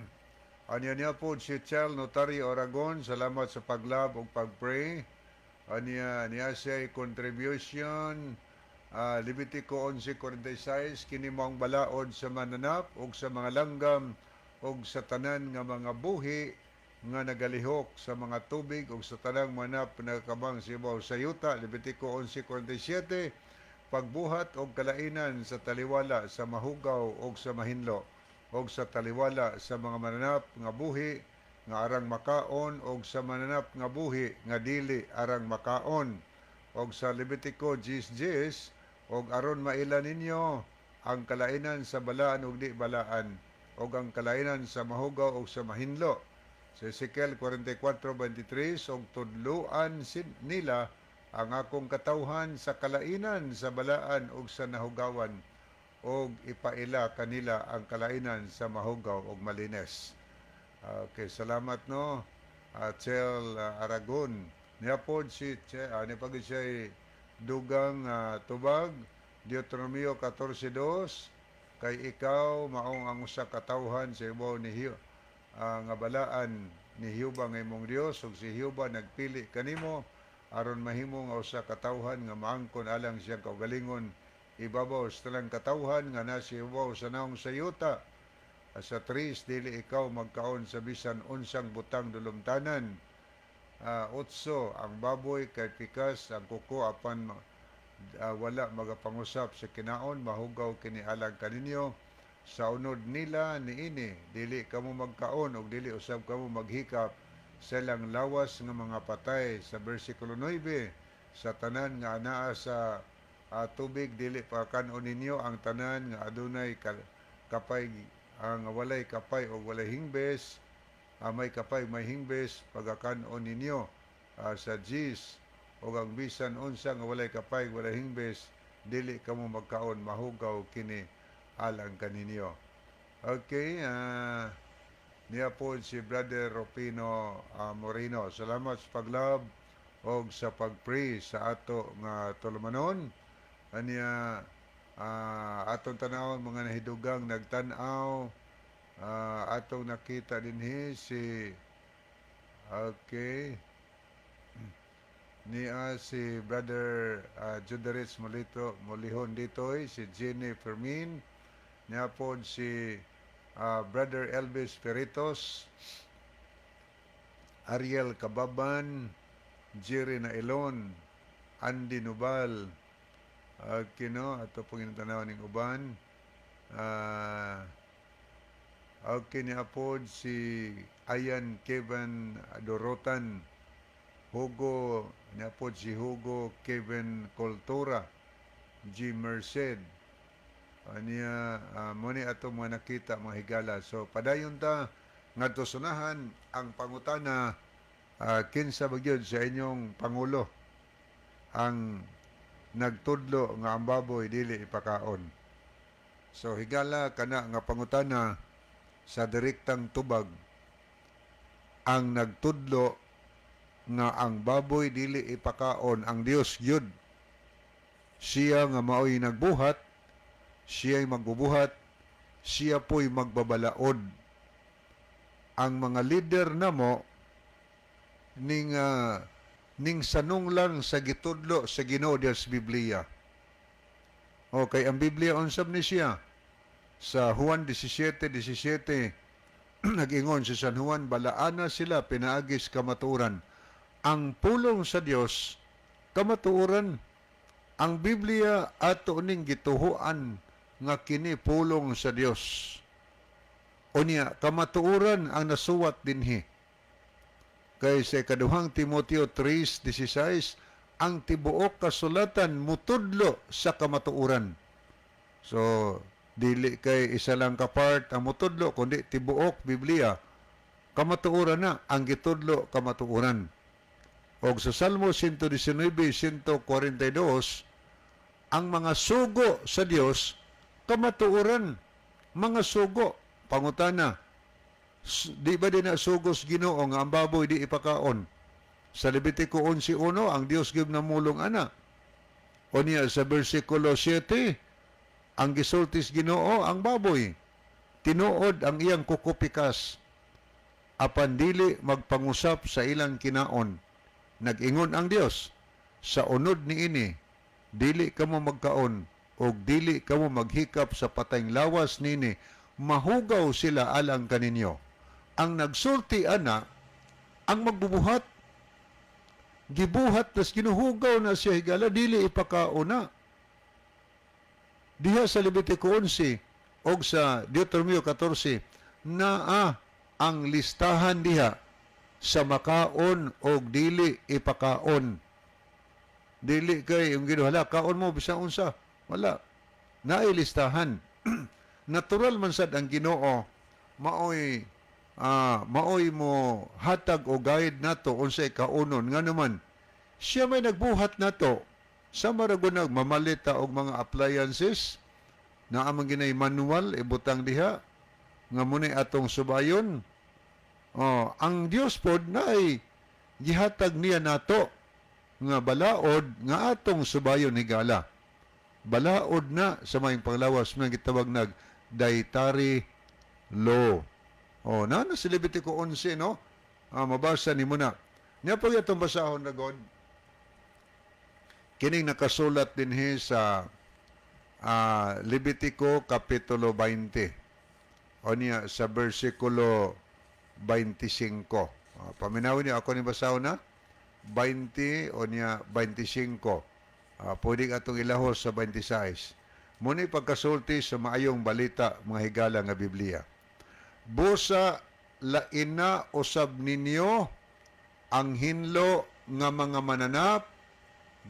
Anya niya po si Chel Notary Oragon. Salamat sa paglab ug pagpray. Anya niya siya contribution. Levitico 11:46 kini mong balaod sa mananap ug sa mga langgam ug sa tanan nga mga buhi nga nagalihok sa mga tubig ug sa tanang manap nagkabang sibaw sa yuta. Levitico 11:47 pagbuhat og kalainan sa taliwala sa mahugaw og sa mahinlo og sa taliwala sa mga mananap nga buhi nga arang makaon og sa mananap nga buhi nga dili arang makaon og sa Levitico 10:10 og aron maila ninyo ang kalainan sa balaan ug di balaan og ang kalainan sa mahugaw og sa mahinlo sa Ezekiel 44:23 og tudluan nila ang akong katawhan sa kalainan sa balaan ug sa nahugawan ug ipaila kanila ang kalainan sa mahugaw ug malines. Okay, salamat no. Chel Aragon. Niya pod si ni pag siya dugang tubag Deuteronomio 14:2 kay ikaw maong ang usa ka tawhan sa ibaw ni nga balaan ni Hiuba nga imong Dios ug si Hiuba nagpili kanimo aron mahimo nga usa ka tawhan nga maangkon alang siyang kaugalingon ibabaw sa talang katawhan nga nasa ibabaw sa naong sayuta sa tris dili ikaw magkaon sa bisan unsang butang dulumtanan. Otso ang baboy kay pikas ang kuko apan wala magapangusap sa kinaon mahugaw kini alang kaninyo sa unod nila niini dili kamo magkaon ug dili usab kamo maghikap sa ilang lawas nga mga patay sa bersikulo 9 sa tanan nga anaa sa tubig dili pa kanon ninyo ang tanan nga adunay kapay ang walay kapay o walay hingbes may kapay may hingbes pagakanon ninyo sa Gis o ang bisan unsa nga walay kapay walay hingbes dili kamo magkaon mahugaw kini alang kaninyo. Okay, niya po si Brother Rufino Moreno. Salamat sa paglab o sa pagpray sa ato nga tulumanon. Aniya atong tanawon mga nahidugang nagtanaw atong nakita dinhi si niya si Brother Judarits Molihon ditoy, si Jenny Fermin, niya po si Brother Elvis Peritos, Ariel Kababan, Jerry Nailon, Andy Nubal, kino ato pong inatanaw ning uban. Niya po si Ayan Kevin Dorotan, Hugo, niya po si Hugo Kevin Coltura, G. Merced, niya muni ato mga nakita mga higala. So padayon ta ngadto sunahan ang pangutana kinsa bagyod sa inyong pangulo ang nagtudlo nga ang baboy dili ipakaon. So higala kana nga pangutana sa direktang tubag ang nagtudlo nga ang baboy dili ipakaon ang Dios gyud. Siya nga mao'y nagbuhat, siya'y magbubuhat, siya po'y magbabalaod. Ang mga leader namo ning sanunglan sa gitudlo sa Ginoo diha sa Biblia. Okay, ang Biblia unsab ni siya sa Juan 17:17 nag-ingon si San Juan, balaana sila pinaagis kamatuoran. Ang pulong sa Dios kamatuoran. Ang Biblia ato ning gituhuan nga kini pulong sa Dios. Unya kamatuoran ang nasuwat dinhi. Kay sa ikaduhang Timoteo 3:16, ang tibuok kasulatan mutudlo sa kamatuoran. So, dili kay isa lang ka part ang mutudlo, kundi tibuok Biblia. Kamatuoran na ang gitudlo kamatuoran. Og sa Salmo 119:142, ang mga sugo sa Dios kamatuoran, mga sugo. Pangutana, di ba din na sugos Ginoo nga ang baboy di ipakaon? Sa Levitico 11:1, ang Dios gyud namulong ana. O niya sa bersikulo 7, ang gisultis Ginoo ang baboy. Tinuod ang iyang kukupikas. Apan dili magpangusap sa ilang kinaon. Nag-ingon ang Dios, sa unod niini, dili kamo magkaon, o dili kamo maghikap sa patayng lawas nini, mahugaw sila alang kaninyo. Ang nagsulti ana, ang magbubuhat, gibuhat tas ginuhugaw na siya higala, dili ipakauna. Diha sa Levitico 11 o sa Deuteronomio 14, naa ang listahan diha sa makaon o dili ipakaon. Dili kay yung ginuhala, kaon mo bisang unsa. Wala. Naay listahan. Natural man sad ang Ginoo maoy mo hatag o guide nato unsay kaunon nga naman siya may nagbuhat nato sa maragunag mamalita og mga appliances na amang ginay manual ibutang diha nga munay atong subayon. Ang Dios pod naay gihatag niya nato nga balaod nga atong subayon higala. Balaod na sa may panglawas nga gitawag nag dietary law. Na sa Levitico 11, no? Mabasa ni mo na. Niya pag itong basahon na God, kining nakasulat din sa Levitico Kapitulo 20. O niya sa versikulo 25. Paminawin niyo ako ni basahon na? 20 o niya 25. Pwede atong ilahos sa 26. Muni pagkasulti sa maayong balita mga higala nga Biblia. Busa laina usab ninyo ang hinlo nga mga mananap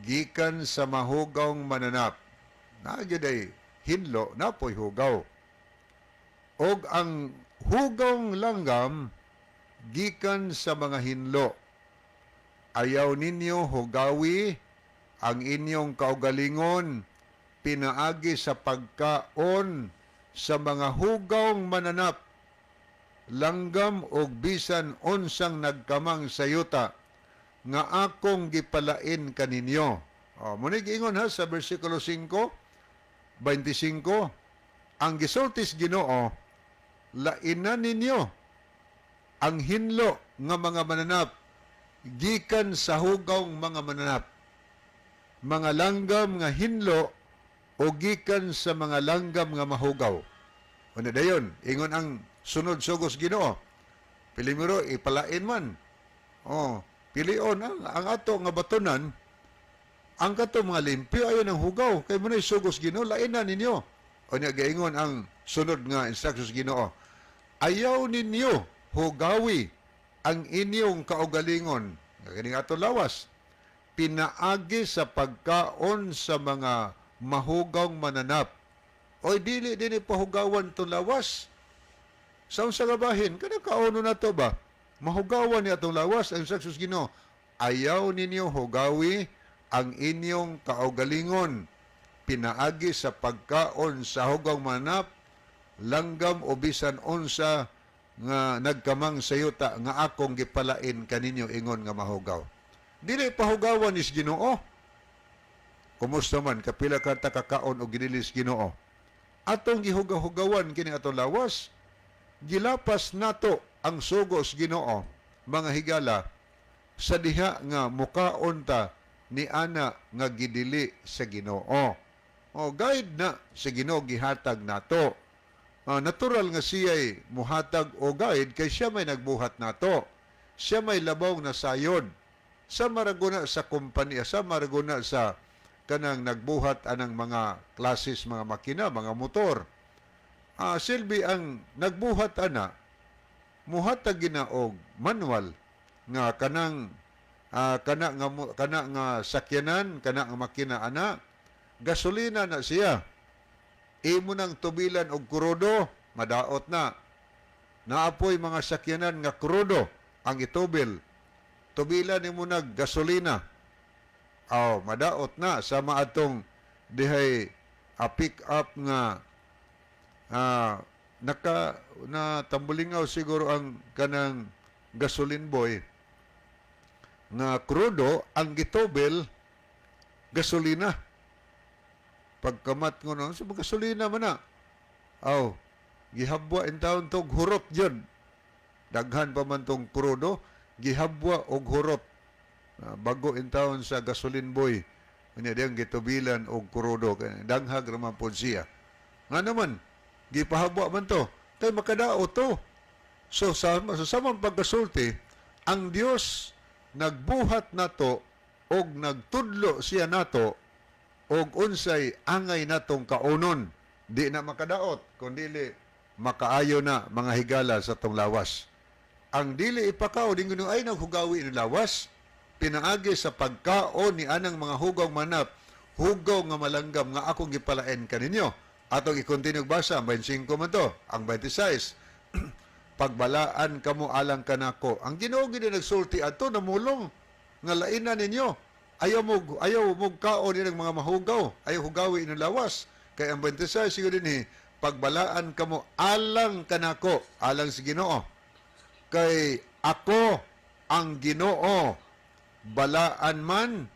gikan sa mahugawng mananap. Nagyuday hinlo napoy hugaw. Og ang hugawng langgam gikan sa mga hinlo. Ayaw ninyo hugawi ang inyong kaugalingon pinaagi sa pagkaon sa mga hugawng mananap, langgam o bisan unsang nagkamang sayuta nga akong gipalain kaninyo. Munig ingon ha sa versikulo 5, 25, ang gisultis Ginoo, lainan ninyo ang hinlo nga mga mananap gikan sa hugawng mga mananap, mga langgam nga hinlo o gikan sa mga langgam nga mahugaw. Ano dayon? Ingon ang sunod sugos Ginoo. Pilimiro ipalain man. Pilion ang ato nga batunan, ang kato mga limpyo ayon ang hugaw kay mo na sugos Ginoo lain na ninyo. O niya gaingon ang sunod nga instructions Ginoo. Ayaw ninyo hugawi ang inyong kaugalingon. Kining ato lawas. Pinaagi sa pagkaon sa mga mahugawng mananap. Oy dili din ipahugawan itong lawas. Sa unsa nga bahin, kada kauno na to ba? Mahugawan niya itong lawas, ang saksus Ginoo. Ayaw ninyo hugawi ang inyong kaugalingon. Pinaagi sa pagkaon sa hugawng mananap, langgam o bisan unsa nga nagkamang sayuta nga akong gipalain kaninyo ingon nga mahugaw. Dili pahugawan is Ginoo. Kumusta man kapila ka ta kakaon og ginilis Ginoo. Atong gihugaw-hugawan kini atong lawas. Gilapas nato ang sugos Ginoo, mga higala, sa diha nga mukaon ta ni ana nga gidili sa Ginoo. O guide na sa Ginoo gihatag nato. Natural nga siya'y muhatag o guide kay siya may nagbuhat nato. Siya may labaw na sayod. Sa maraguna sa kompanya, sa maraguna sa kanang nagbuhat anang mga klases, mga makina, mga motor. Silbi ang nagbuhat ana, muhatag ginaog manual nga kanang kana nga sakyanan, kana nga makina ana, gasolina na siya. Imo nang tubilan og krudo, madaot na. Naapoy mga sakyanan nga krudo ang itubil. Tubilan nimo nag gasolina. Madaot na sama atong dihay pick up nga na tambulingaw siguro ang kanang gasoline boy nga krudo ang gitubil gasolina. Pagkamat ko no, sa gasolina man na. Gihabwa in taon tog hurot yun. Daghan pa man tong krudo, gihabwa og hurot. Bago in taon sa gasoline boy, kanya diyang gitubilan og krudo. Danghag raman po siya. Nga naman, gipahabwa man to. Kaya makadao to. So, sa samang pagkasulti, ang Dios nagbuhat nato og nagtudlo siya nato og unsay angay natong kaunon, di na makadaot kundi makaayo na mga higala sa tong lawas. Ang dili ipakaw dingon ay naghugawi ni lawas pinaagi sa pagkaon ni anang mga hugaw manap, hugaw nga malanggam nga akong gipalain kaninyo. Atong i-continue basa ang 25 man to, ang 26. Pagbalaan kamo alang kanako. Ang Ginoo gid nagsulti adto namulong nga lainan ninyo. Ayaw mo kaon ng mga mahugaw. Ayaw hugawi ng lawas. Kaya ang 26 siguro din pagbalaan kamo alang kanako, alang si Ginoo. Kay ako ang Ginoo, balaan man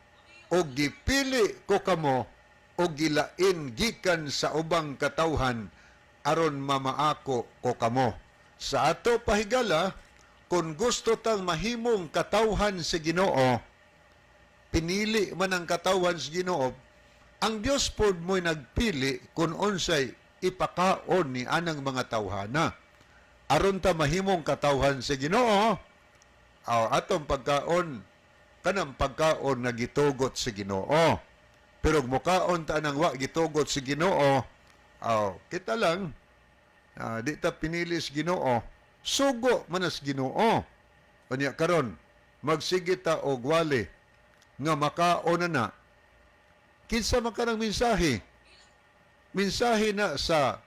o gipili ko kamo o gilain gikan sa ubang katawhan aron mamaako ko kamo. Sa ato pahigala, kung gusto tang mahimong katawhan si Ginoo, pinili man ang katawhan sa Ginoo, ang Dios pod mo'y nagpili kung unsay ipakaon ni anang mga tawhana. Aron ta mahimong katawhan sa Ginoo, atong pagkaon, kanang pagkaon na gitugot sa Ginoo. Pero mukaon ta nang wa gitugot sa Ginoo, kita lang, di ta pinili sa Ginoo, sugo manas Ginoo. Kanya karon, magsige ta og wali, nga makaon na kinsa man kanang mensahe na sa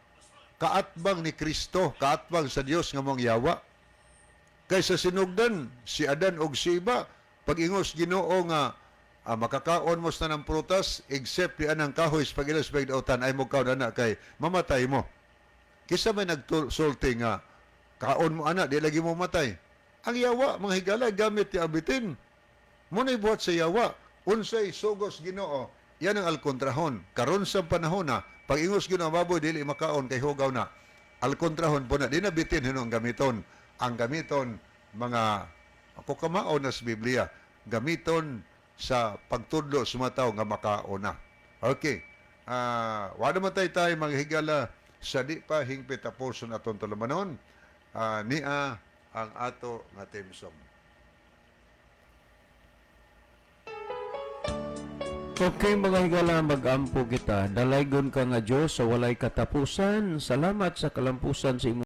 kaatbang ni Kristo, kaatbang sa Dios nga mong yawa. Kaysa sinugdan si Adan og si Iba, pag-ingos Ginoo nga makakaon mo sa ng prutas except di anang kahoy sa pagilas bagdautan ay mo kaon ana kay mamatay mo. Kisa may nagsulti nga kaon mo ana di lagi mo matay. Ang yawa mga higala gamit ti abitin. Muna'y buhat sa yawa, unsay sugos Ginoo, yan ang alkontrahon. Karon sa panahon na, pag ingos Ginoo baboy, dili makaon kay hugaw na. Alkontrahon po na, di na bitin hinong gamiton. Ang gamiton, mga, ako kamao na sa Biblia, gamiton sa pagtudlo sumataw nga makaon na. Okay. Wala matay tayo mga higala sa di pa hingpit tapuson atong tulumanon. Nia ang ato nga theme song. Okay mga higala, mag-ampo kita. Dalaygon ka nga Diyos sa walay katapusan. Salamat sa kalampusan sa imo